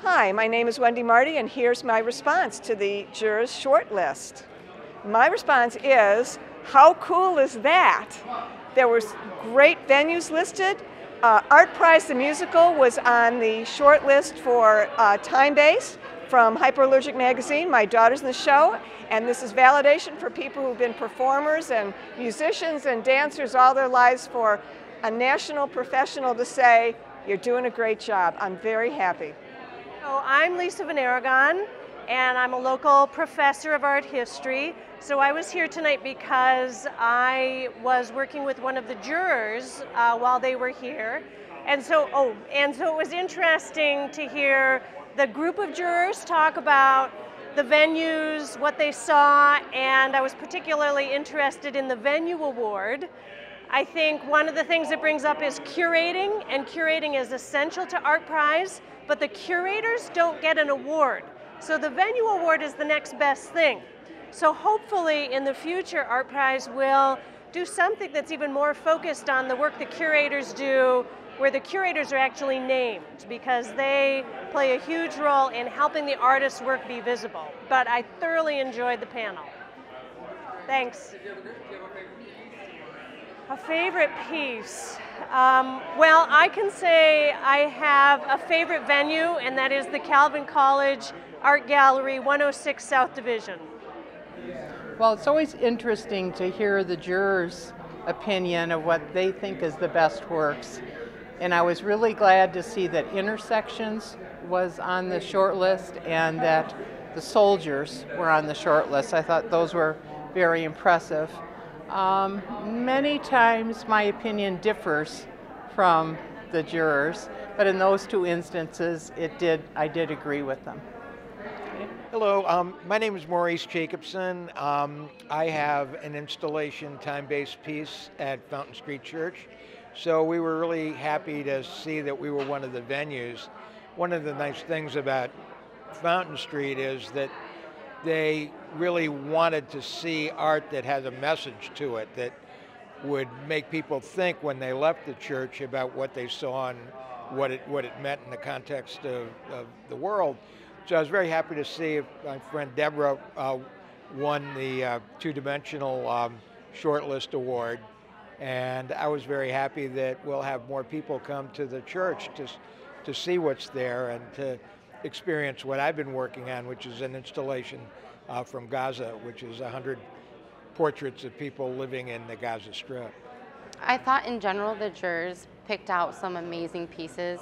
Hi, my name is Wendy Marty, and here's my response to the Jurors Shortlist. My response is, how cool is that? There was great venues listed. ArtPrize the musical was on the short list for Time Base from Hyperallergic Magazine. My daughter's in the show, and this is validation for people who've been performers and musicians and dancers all their lives for a national professional to say, you're doing a great job. I'm very happy. So I'm Lisa VanArragon, and I'm a local professor of art history. So I was here tonight because I was working with one of the jurors while they were here. And so it was interesting to hear the group of jurors talk about the venues, what they saw, and I was particularly interested in the venue award. I think one of the things it brings up is curating, and curating is essential to ArtPrize, but the curators don't get an award. So the venue award is the next best thing. So hopefully in the future, ArtPrize will do something that's even more focused on the work the curators do, where the curators are actually named, because they play a huge role in helping the artist's work be visible. But I thoroughly enjoyed the panel. Thanks. A favorite piece? Well, I can say I have a favorite venue, and that is the Calvin College Art Gallery, 106 South Division. Well, it's always interesting to hear the jurors' opinion of what they think is the best works. And I was really glad to see that Intersections was on the short list and that the Soldiers were on the short list. I thought those were very impressive. Many times my opinion differs from the jurors, but in those two instances I did agree with them. Hello, my name is Maurice Jacobsen. I have an installation time-based piece at Fountain Street Church, so we were really happy to see that we were one of the venues. One of the nice things about Fountain Street is that they really wanted to see art that has a message to it, that would make people think when they left the church about what they saw and what it meant in the context of the world. So I was very happy to see my friend Debra won the two-dimensional shortlist award, and I was very happy that we'll have more people come to the church to see what's there and to experience what I've been working on, which is an installation from Gaza, which is 100 portraits of people living in the Gaza Strip. I thought in general the jurors picked out some amazing pieces.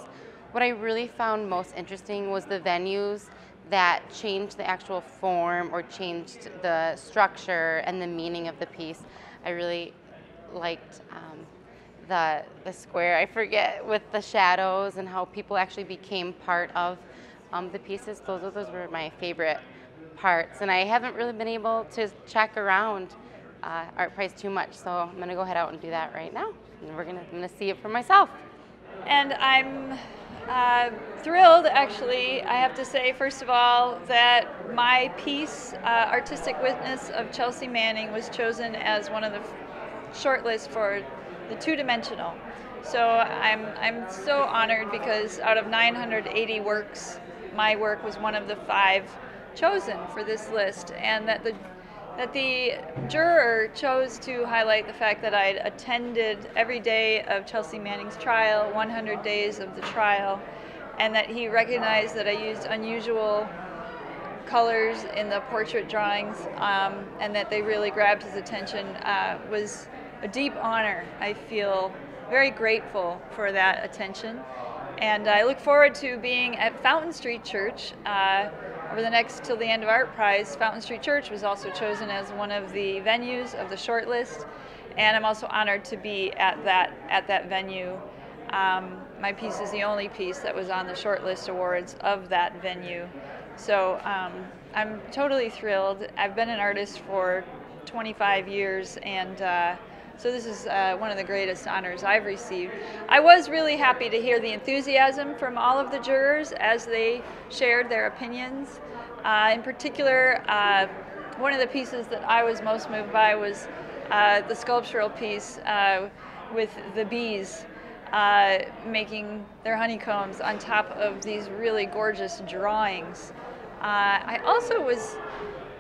What I really found most interesting was the venues that changed the actual form or changed the structure and the meaning of the piece. I really liked the square, I forget, with the shadows and how people actually became part of the pieces. Those were my favorite parts, and I haven't really been able to check around ArtPrize too much, so I'm going to go head out and do that right now, and I'm going to see it for myself. And I'm thrilled, actually, I have to say, first of all, that my piece, Artistic Witness of Chelsea Manning, was chosen as one of the shortlists for the two-dimensional. So I'm so honored because out of 980 works, my work was one of the 5 chosen for this list, and that the juror chose to highlight the fact that I'd attended every day of Chelsea Manning's trial, 100 days of the trial, and that he recognized that I used unusual colors in the portrait drawings, and that they really grabbed his attention. Was a deep honor. I feel very grateful for that attention, and I look forward to being at Fountain Street Church over the next till the end of ArtPrize. Fountain Street Church was also chosen as one of the venues of the shortlist, and I'm also honored to be at that venue. My piece is the only piece that was on the shortlist awards of that venue, so I'm totally thrilled. I've been an artist for 25 years, and so this is one of the greatest honors I've received. I was really happy to hear the enthusiasm from all of the jurors as they shared their opinions. In particular, one of the pieces that I was most moved by was the sculptural piece with the bees. making their honeycombs on top of these really gorgeous drawings. I also was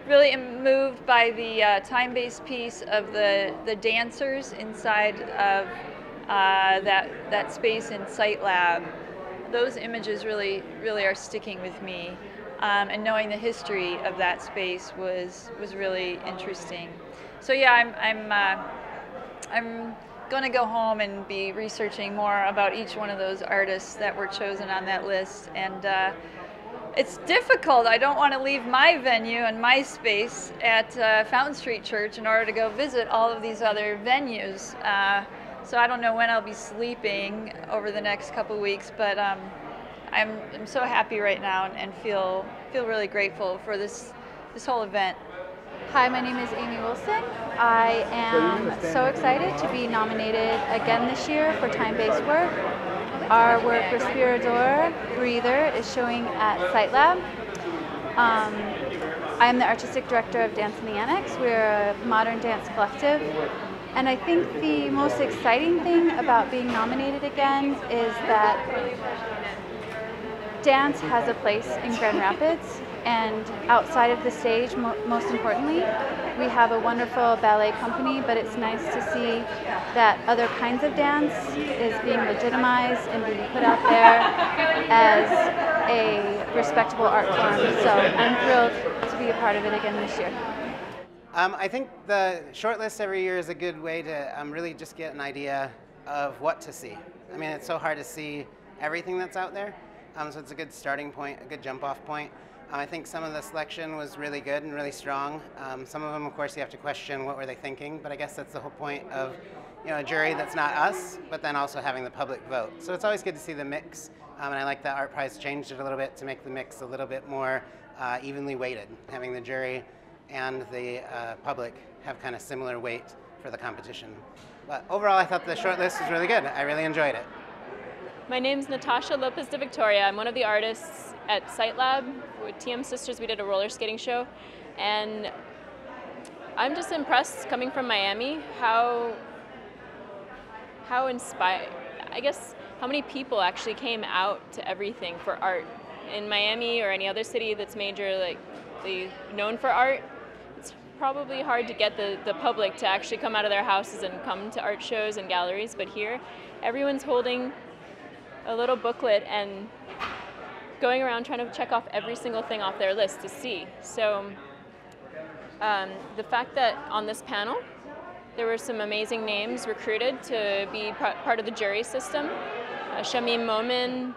really moved by the time-based piece of the dancers inside of that space in Site Lab. Those images really are sticking with me, and knowing the history of that space was really interesting. So yeah, I'm going to go home and be researching more about each one of those artists that were chosen on that list. And it's difficult. I don't want to leave my venue and my space at Fountain Street Church in order to go visit all of these other venues. So I don't know when I'll be sleeping over the next couple of weeks, but I'm so happy right now and feel really grateful for this whole event. Hi, my name is Amy Wilson. I am so excited to be nominated again this year for time-based work. Our work, Respirador, Breather, is showing at Site Lab. I am the artistic director of Dance in the Annex. We're a modern dance collective. And I think the most exciting thing about being nominated again is that dance has a place in Grand Rapids, and outside of the stage, most importantly, we have a wonderful ballet company, but it's nice to see that other kinds of dance is being legitimized and being put out there as a respectable art form. So I'm thrilled to be a part of it again this year. I think the shortlist every year is a good way to really just get an idea of what to see. I mean, it's so hard to see everything that's out there, so it's a good starting point, a good jump-off point. I think some of the selection was really good and really strong. Some of them, of course, you have to question what were they thinking, but I guess that's the whole point of a jury that's not us, but then also having the public vote. So it's always good to see the mix, and I like that ArtPrize changed it a little bit to make the mix a little bit more evenly weighted, having the jury and the public have kind of similar weight for the competition. But overall, I thought the shortlist was really good. I really enjoyed it. My name's Natasha Lopez de Victoria. I'm one of the artists at Site Lab. With TM Sisters, we did a roller skating show. And I'm just impressed, coming from Miami, how inspired, I guess, how many people actually came out to everything for art. In Miami or any other city that's majorly known for art, it's probably hard to get the public to actually come out of their houses and come to art shows and galleries, but here, everyone's holding a little booklet and going around trying to check off every single thing off their list to see. So the fact that on this panel there were some amazing names recruited to be part of the jury system. Shamim Momin,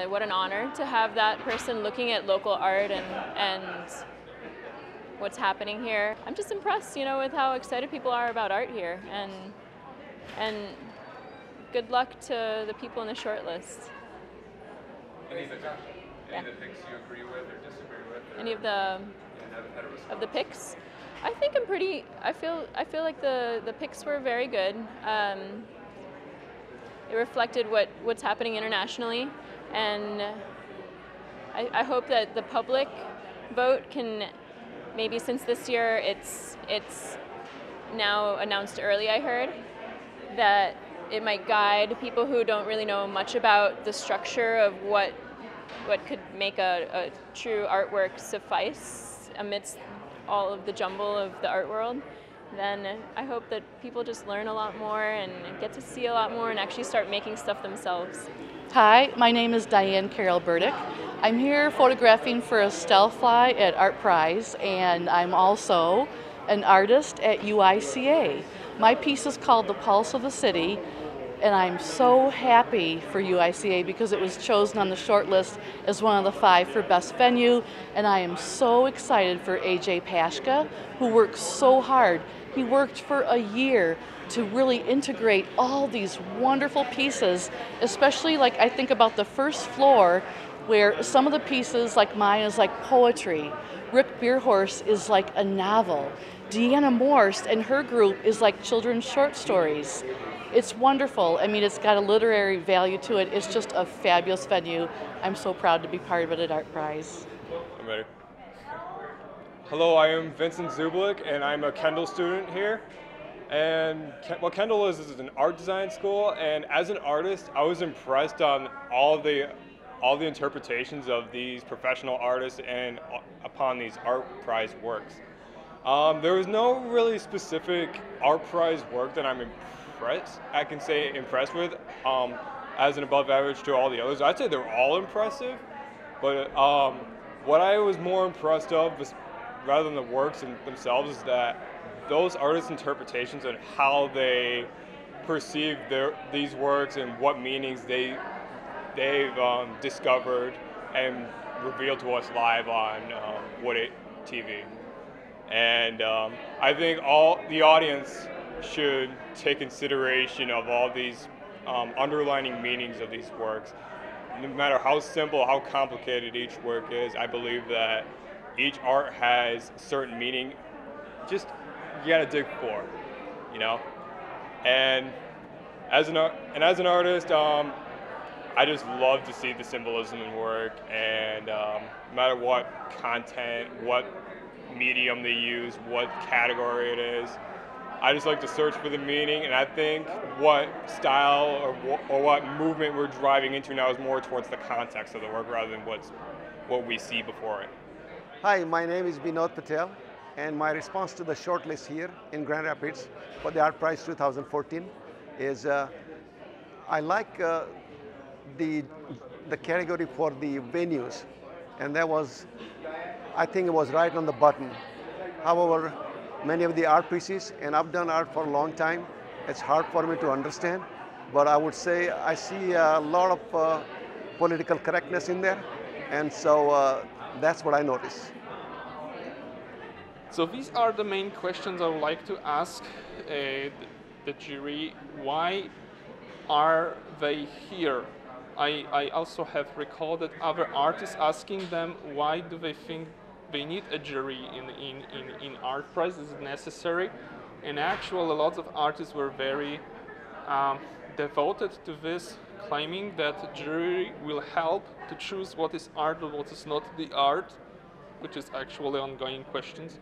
what an honor to have that person looking at local art and what's happening here. I'm just impressed, with how excited people are about art here, and good luck to the people in the shortlist. Any of the picks you agree with or disagree with? Any of the picks? I think I'm pretty. I feel like the picks were very good. It reflected what's happening internationally, and I hope that the public vote can, maybe since this year it's now announced early, I heard, that it might guide people who don't really know much about the structure of what could make a true artwork suffice amidst all of the jumble of the art world. Then I hope that people just learn a lot more and get to see a lot more and actually start making stuff themselves. Hi, my name is Dianne Carroll Burdick. I'm here photographing for Estelle Fly at ArtPrize, and I'm also an artist at UICA. My piece is called The Pulse of the City, and I'm so happy for UICA because it was chosen on the short list as one of the 5 for best venue, and I am so excited for AJ Pashka, who worked so hard. He worked for a year to really integrate all these wonderful pieces, especially I think about the first floor where some of the pieces like mine is like poetry. Rick Bierhorst is like a novel. Deanna Morse and her group is like children's short stories. It's wonderful. I mean, it's got a literary value to it. It's just a fabulous venue. I'm so proud to be part of it at ArtPrize. I'm ready. Hello, I am Vincent Zubalik, and I'm a Kendall student here. And what Kendall is an art design school, and as an artist, I was impressed on all the interpretations of these professional artists and upon these ArtPrize works. There was no really specific ArtPrize work that I'm impressed with as an above average to all the others. I'd say they're all impressive, but what I was more impressed of, rather than the works themselves, is that those artists' interpretations and how they perceive these works and what meanings they've discovered and revealed to us live on WOODTV. And I think all the audience should take consideration of all these underlining meanings of these works. No matter how simple, how complicated each work is, I believe that each art has certain meaning. Just you gotta dig for, you know. And as an artist, I just love to see the symbolism in work, and no matter what content, what medium they use, what category it is, I just like to search for the meaning. And I think what style or what movement we're driving into now is more towards the context of the work rather than what we see before it. Hi, my name is Vinod Patel, and my response to the shortlist here in Grand Rapids for the ArtPrize 2014 is I like the category for the venues, and that was, I think it was right on the button. However, many of the art pieces, and I've done art for a long time, it's hard for me to understand, but I would say I see a lot of political correctness in there, and so that's what I notice. So these are the main questions I would like to ask the jury. Why are they here? I also have recorded other artists asking them why do they think they need a jury in ArtPrize, is it necessary? And actually lots of artists were very devoted to this, claiming that jury will help to choose what is art or what is not the art, which is actually ongoing questions,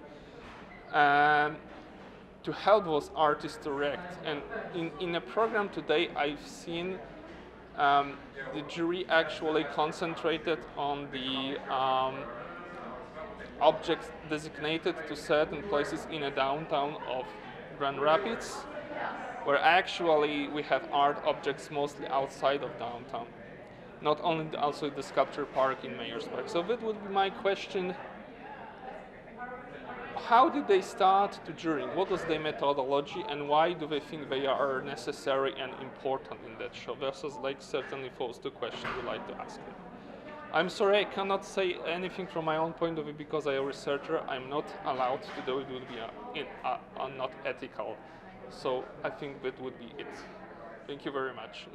and to help those artists to react. And in a program today, I've seen the jury actually concentrated on the objects designated to certain places in a downtown of Grand Rapids, where actually we have art objects mostly outside of downtown. Not only also the sculpture park in Mayor's Park. So that would be my question. How did they start to jurying? What was their methodology, and why do they think they are necessary and important in that show? Versus like certainly those two questions we'd like to ask them. I'm sorry, I cannot say anything from my own point of view because I'm a researcher. I'm not allowed to do it. It would be not ethical. So I think that would be it. Thank you very much.